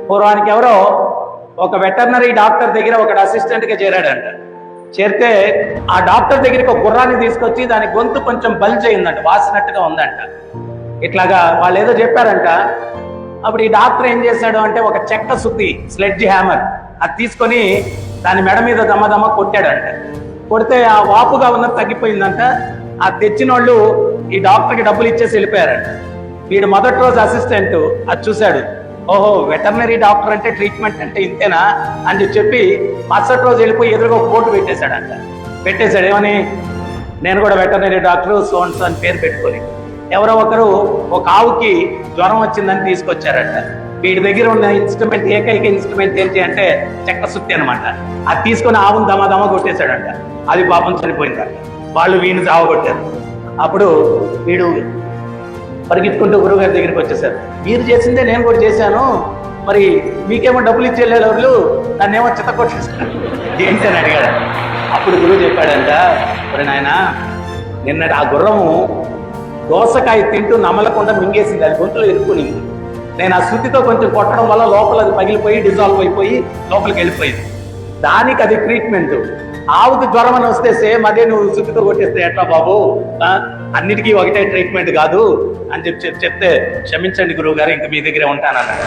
పూర్వానికి ఎవరో ఒక veterinary doctor దగ్గర ఒక అసిస్టెంట్గా చేరాడంట. చేరితే ఆ డాక్టర్ దగ్గరికి ఒక గుర్రాన్ని తీసుకొచ్చి దాని గొంతు కొంచెం బల్జ్ అయిందంట, వాసినట్టుగా ఉందంట. ఇట్లాగా వాళ్ళు ఏదో చెప్పారంట. అప్పుడు ఈ డాక్టర్ ఏం చేశాడు అంటే ఒక చెక్క సుత్తి, స్లెడ్జ్ హ్యామర్, అది తీసుకొని దాని మెడ మీద దమ్మదమ్మ కొట్టాడంట. కొడితే ఆ వాపుగా ఉన్నది తగ్గిపోయిందంట. ఆ తెచ్చిన వాళ్ళు ఈ డాక్టర్కి డబ్బులు ఇచ్చేసి వెళ్ళిపోయారంట. వీడు మొదటి రోజు అసిస్టెంట్ అది చూశాడు. ఓహో, వెటర్నరీ డాక్టర్ అంటే ట్రీట్మెంట్ అంటే ఇంతేనా అని చెప్పి మరుసటి రోజు వెళ్ళిపోయి ఎదురుగా ఒక బోర్డు పెట్టేశాడంట. పెట్టేశాడు ఏమని, నేను కూడా వెటర్నరీ డాక్టర్ సోన్స్ అని పేరు పెట్టుకొని. ఎవరో ఒకరు ఒక ఆవుకి జ్వరం వచ్చిందని తీసుకొచ్చారంట. వీడి దగ్గర ఉన్న ఇన్స్ట్రుమెంట్, ఏకైక ఇన్స్ట్రుమెంట్ ఏంటి అంటే చెక్క సుత్తి అనమాట. అది తీసుకొని ఆవును దమ కొట్టేశాడంట. అది పాపం చనిపోయిందంట. వాళ్ళు వీడిని చావగొట్టారు. అప్పుడు వీడు పరిగెత్తుకుంటూ గురువుగారి దగ్గరికి వచ్చేసారు. మీరు చేసిందే నేను కూడా చేశాను, మరి మీకేమో డబ్బులు ఇచ్చేళ్ళే వాళ్ళు నన్నేమో చిత్త కొట్టేశారు ఏంటి అని అడిగాడు. అప్పుడు గురువు చెప్పాడంట, మరి నాయన నిన్నటి ఆ గుర్రము దోసకాయ తింటూ నమలకుండా మింగేసింది, అది గొంతులో ఇరుక్కునింది. నేను ఆ శృతితో కొంచెం కొట్టడం వల్ల లోపల అది పగిలిపోయి డిజాల్వ్ అయిపోయి లోపలికి వెళ్ళిపోయింది. దానికి అది ట్రీట్మెంట్. ఆవుకి జ్వరం అని వస్తే సేమ్ అదే నువ్వు శృతితో కొట్టేస్తే ఎట్లా బాబు, అన్నిటికీ ఒకటే ట్రీట్మెంట్ కాదు అని చెప్తే, క్షమించండి గురువు గారు, ఇంక మీ దగ్గరే ఉంటానన్నాడు.